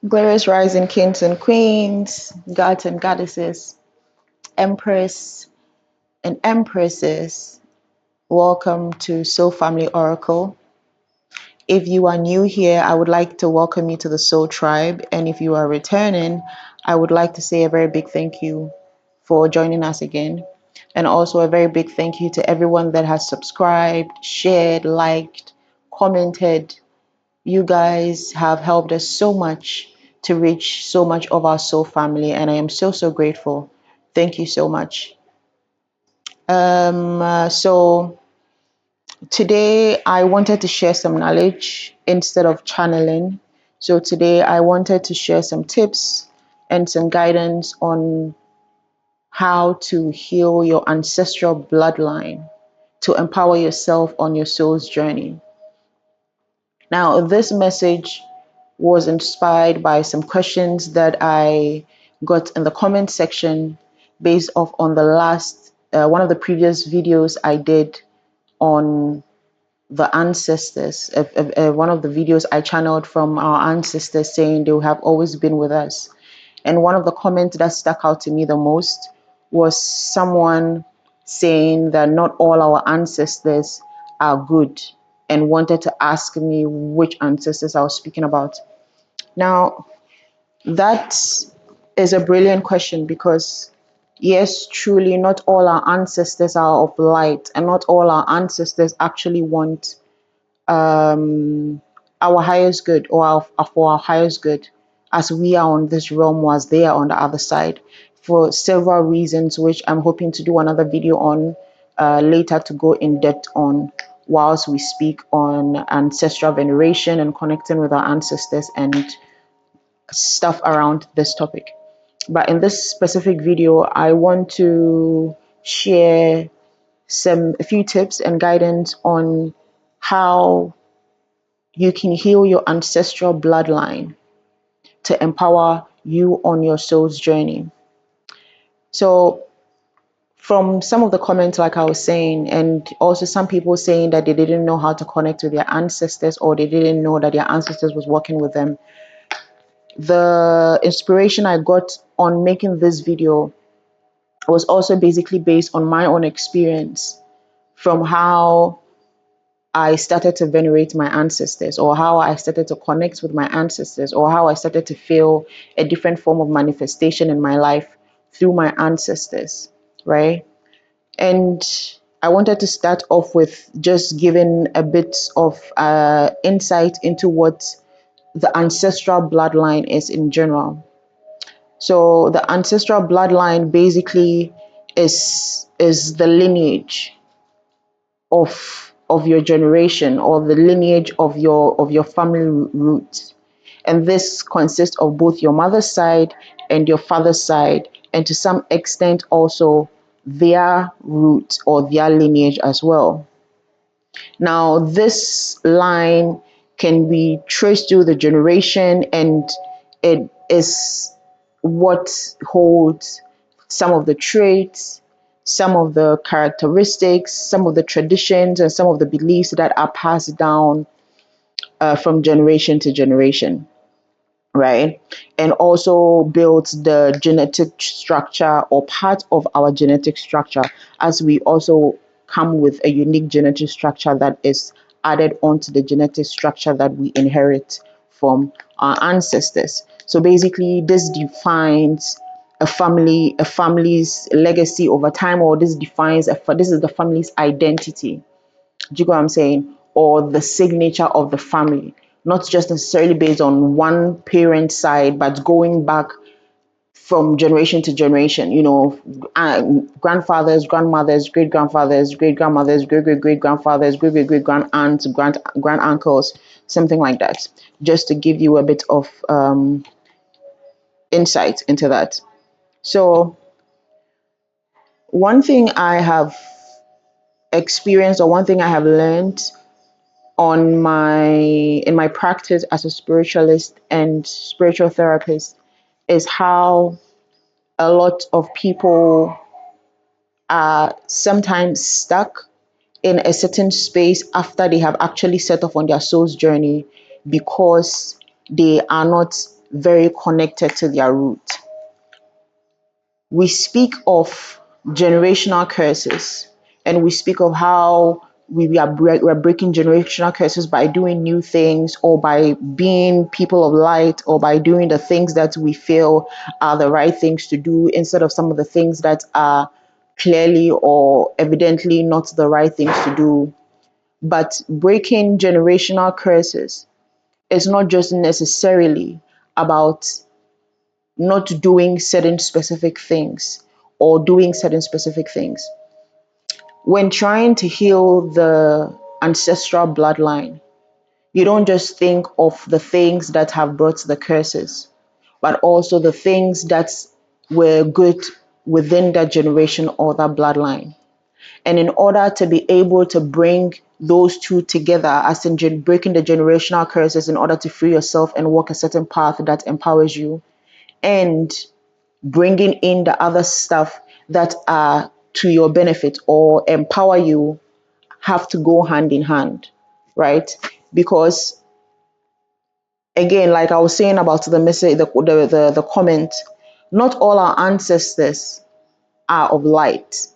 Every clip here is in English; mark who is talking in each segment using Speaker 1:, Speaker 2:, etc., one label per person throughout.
Speaker 1: Glorious rising kings and queens, gods and goddesses, empress and empresses. Welcome to Soul Family Oracle. If you are new here, I would like to welcome you to the Soul Tribe. And if you are returning, I would like to say a very big thank you for joining us again. And also a very big thank you to everyone that has subscribed, shared, liked, commented. You guys have helped us so much to reach so much of our soul family, and I am so grateful. Thank you so much. So today I wanted to share some knowledge instead of channeling. So today I wanted to share some tips and some guidance on how to heal your ancestral bloodline to empower yourself on your soul's journey. Now, this message was inspired by some questions that I got in the comment section based off on the last one of the previous videos I did on the ancestors. One of the videos I channeled from our ancestors saying they have always been with us. And one of the comments that stuck out to me the most was someone saying that not all our ancestors are good and wanted to ask me which ancestors I was speaking about. Now, that is a brilliant question because, yes, truly, not all our ancestors are of light, and not all our ancestors actually want our highest good or for our highest good, as we are on this realm or as they are on the other side, for several reasons, which I'm hoping to do another video on later to go in depth on whilst we speak on ancestral veneration and connecting with our ancestors and stuff around this topic. But in this specific video, I want to share a few tips and guidance on how you can heal your ancestral bloodline to empower you on your soul's journey. So, from some of the comments, like I was saying, and also some people saying that they didn't know how to connect with their ancestors or they didn't know that their ancestors was working with them, the inspiration I got on making this video was also basically based on my own experience from how I started to venerate my ancestors, or how I started to connect with my ancestors, or how I started to feel a different form of manifestation in my life through my ancestors, right? And I wanted to start off with just giving a bit of insight into what the ancestral bloodline is in general. So the ancestral bloodline basically is the lineage of your generation, or the lineage of your family roots. And this consists of both your mother's side and your father's side, and to some extent also their root or their lineage as well. Now, this line can be traced through the generation, and it is what holds some of the traits, some of the characteristics, some of the traditions, and some of the beliefs that are passed down from generation to generation, right? And also builds the genetic structure or part of our genetic structure, as we also come with a unique genetic structure that is added onto the genetic structure that we inherit from our ancestors. So basically, this defines a family's legacy over time, or this defines this is the family's identity. Do you get what I'm saying? Or the signature of the family, not just necessarily based on one parent side, but going back from generation to generation. Grandfathers, grandmothers, great grandfathers, great grandmothers, great great great grandfathers, great great great grand aunts, grand uncles, something like that. Just to give you a bit of insight into that. So one thing I have experienced, or one thing I have learned in my practice as a spiritualist and spiritual therapist, is how a lot of people are sometimes stuck in a certain space after they have actually set off on their soul's journey, because they are not very connected to their root. We speak of generational curses, and we speak of how we're breaking generational curses by doing new things, or by being people of light, or by doing the things that we feel are the right things to do instead of some of the things that are clearly or evidently not the right things to do. But breaking generational curses is not just necessarily about not doing certain specific things or doing certain specific things. When trying to heal the ancestral bloodline, you don't just think of the things that have brought the curses, but also the things that were good within that generation or that bloodline. And in order to be able to bring those two together, as in breaking the generational curses in order to free yourself and walk a certain path that empowers you, and bringing in the other stuff that are to your benefit or empower you, have to go hand in hand, right? Because again, like I was saying about the message, the comment, not all our ancestors are of light.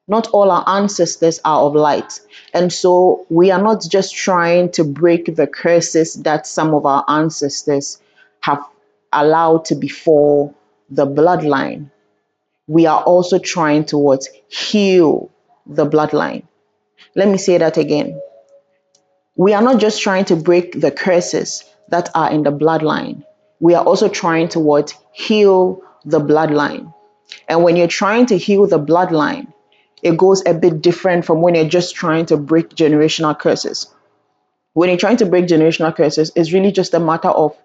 Speaker 1: Not all our ancestors are of light. And so we are not just trying to break the curses that some of our ancestors have allowed to befall the bloodline. We are also trying to what? Heal the bloodline. Let me say that again. We are not just trying to break the curses that are in the bloodline. We are also trying to what? Heal the bloodline. And when you're trying to heal the bloodline, it goes a bit different from when you're just trying to break generational curses. When you're trying to break generational curses, it's really just a matter of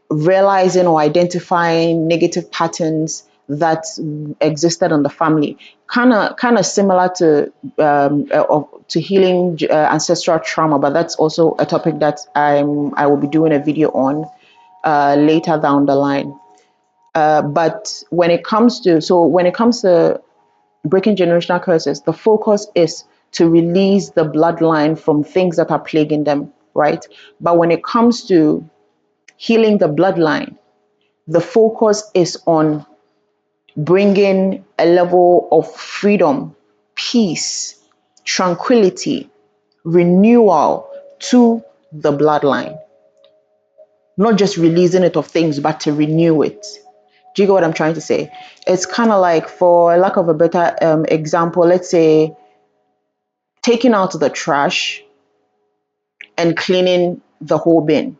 Speaker 1: realizing or identifying negative patterns that existed in the family, kind of similar to healing ancestral trauma, but that's also a topic that I will be doing a video on later down the line. But when it comes to breaking generational curses, the focus is to release the bloodline from things that are plaguing them, right? But when it comes to healing the bloodline, the focus is on bringing a level of freedom, peace, tranquility, renewal to the bloodline. Not just releasing it of things, but to renew it. Do you get what I'm trying to say? It's kind of like, for lack of a better example, let's say taking out the trash and cleaning the whole bin.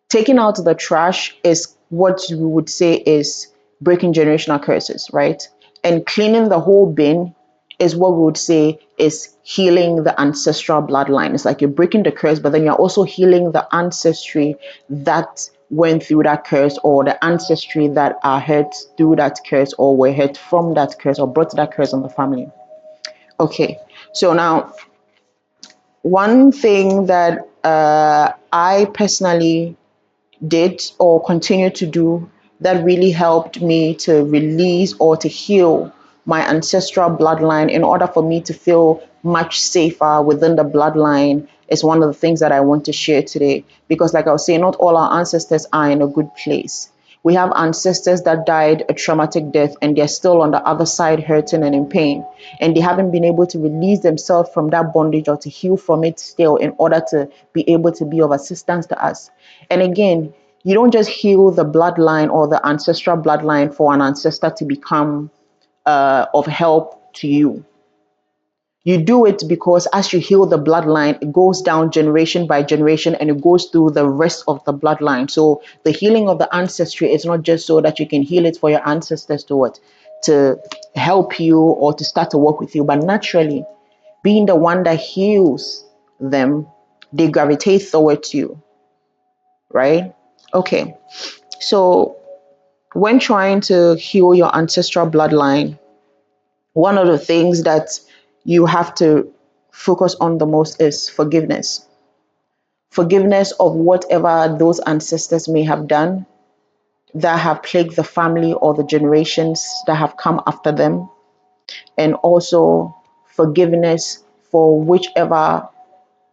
Speaker 1: Taking out the trash is what we would say is breaking generational curses, right? And cleaning the whole bin is what we would say is healing the ancestral bloodline. It's like you're breaking the curse, but then you're also healing the ancestry that went through that curse, or the ancestry that are hurt through that curse, or were hurt from that curse, or brought that curse on the family. Okay, so now one thing that I personally did or continue to do that really helped me to release or to heal my ancestral bloodline in order for me to feel much safer within the bloodline is one of the things that I want to share today. Because like I was saying, not all our ancestors are in a good place. We have ancestors that died a traumatic death and they're still on the other side hurting and in pain. And they haven't been able to release themselves from that bondage or to heal from it still in order to be able to be of assistance to us. And again, you don't just heal the bloodline or the ancestral bloodline for an ancestor to become of help to you. You do it because as you heal the bloodline, it goes down generation by generation and it goes through the rest of the bloodline. So the healing of the ancestry is not just so that you can heal it for your ancestors to help you or to start to work with you, but naturally, being the one that heals them, they gravitate towards you, right? Okay, so when trying to heal your ancestral bloodline, one of the things that you have to focus on the most is forgiveness. Forgiveness of whatever those ancestors may have done that have plagued the family or the generations that have come after them. And also forgiveness for whichever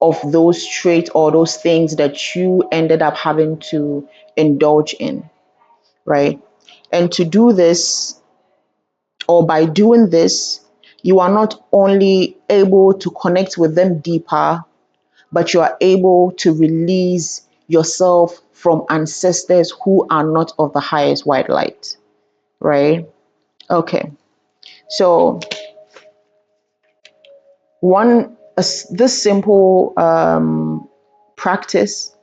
Speaker 1: of those traits or those things that you ended up having to indulge in, right? And to do this, or by doing this, you are not only able to connect with them deeper, but you are able to release yourself from ancestors who are not of the highest white light, right? Okay. So this simple practice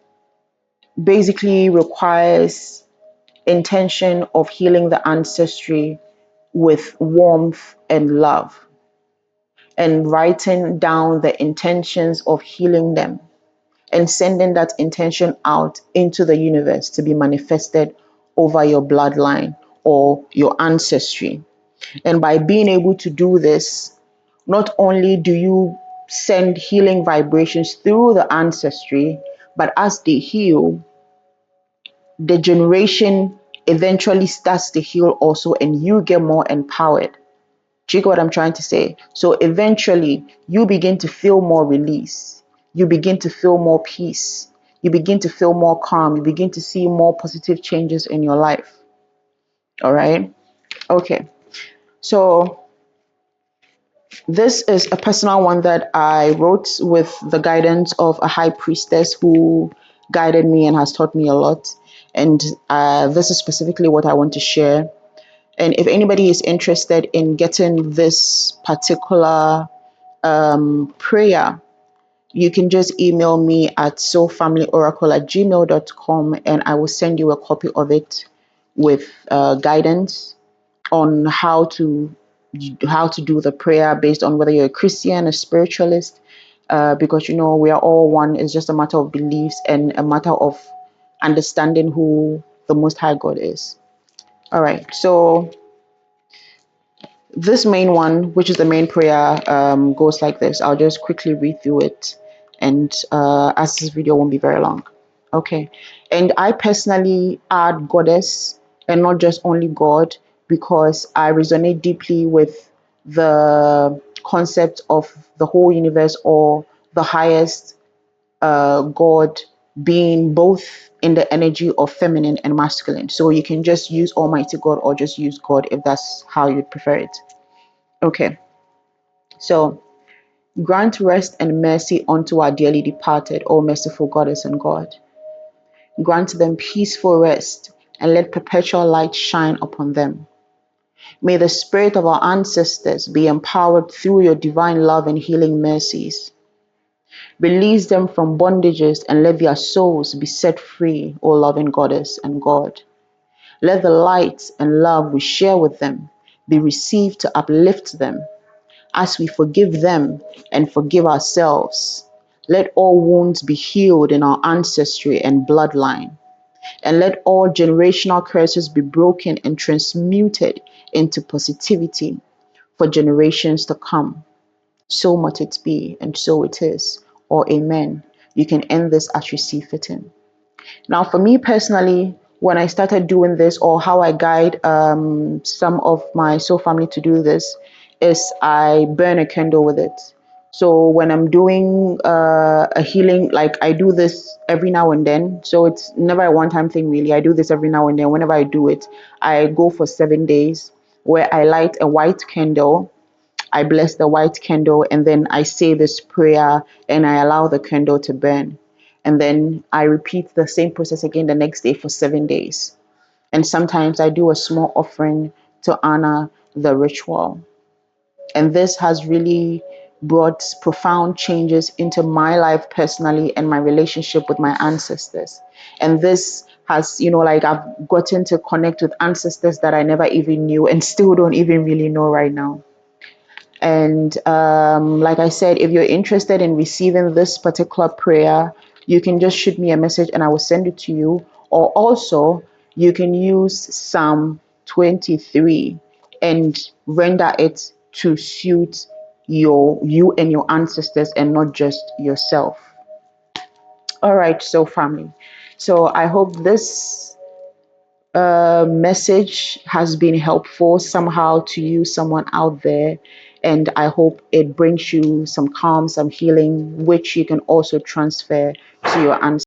Speaker 1: basically requires intention of healing the ancestry with warmth and love, and writing down the intentions of healing them and sending that intention out into the universe to be manifested over your bloodline or your ancestry. And by being able to do this, not only do you send healing vibrations through the ancestry, but as they heal, the generation eventually starts to heal also, and you get more empowered. Do you get what I'm trying to say? So eventually, you begin to feel more release. You begin to feel more peace. You begin to feel more calm. You begin to see more positive changes in your life. All right? Okay. So this is a personal one that I wrote with the guidance of a high priestess who guided me and has taught me a lot. And this is specifically what I want to share. And if anybody is interested in getting this particular prayer, you can just email me at soulfamilyoracle@gmail.com, and I will send you a copy of it with guidance on how to do the prayer based on whether you're a Christian, a spiritualist, because we are all one. It's just a matter of beliefs and a matter of understanding who the Most High God is. All right, so this main one, which is the main prayer, goes like this. I'll just quickly read through it, and as this video won't be very long. Okay. And I personally add goddess and not just only God, because I resonate deeply with the concept of the whole universe, or the highest God, being both in the energy of feminine and masculine. So you can just use Almighty God or just use God if that's how you'd prefer it. Okay, so grant rest and mercy unto our dearly departed, O merciful Goddess and God. Grant them peaceful rest and let perpetual light shine upon them. May the spirit of our ancestors be empowered through your divine love and healing mercies. Release them from bondages and let their souls be set free, O loving Goddess and God. Let the light and love we share with them be received to uplift them. As we forgive them and forgive ourselves, let all wounds be healed in our ancestry and bloodline, and let all generational curses be broken and transmuted into positivity for generations to come. So much it be, and so it is, or amen. You can end this as you see fitting. Now, for me personally, when I started doing this, or how I guide some of my soul family to do this, is I burn a candle with it. So when I'm doing a healing, like I do this every now and then. So it's never a one-time thing, really. I do this every now and then. Whenever I do it, I go for 7 days where I light a white candle. I bless the white candle, and then I say this prayer and I allow the candle to burn. And then I repeat the same process again the next day for 7 days. And sometimes I do a small offering to honor the ritual. And this has really brought profound changes into my life personally and my relationship with my ancestors. And this has, like I've gotten to connect with ancestors that I never even knew and still don't even really know right now. And like I said, if you're interested in receiving this particular prayer, you can just shoot me a message and I will send it to you. Or also, you can use Psalm 23 and render it to suit you and your ancestors and not just yourself. All right, so family. So I hope this message has been helpful somehow to you, someone out there. And I hope it brings you some calm, some healing, which you can also transfer to your ancestors.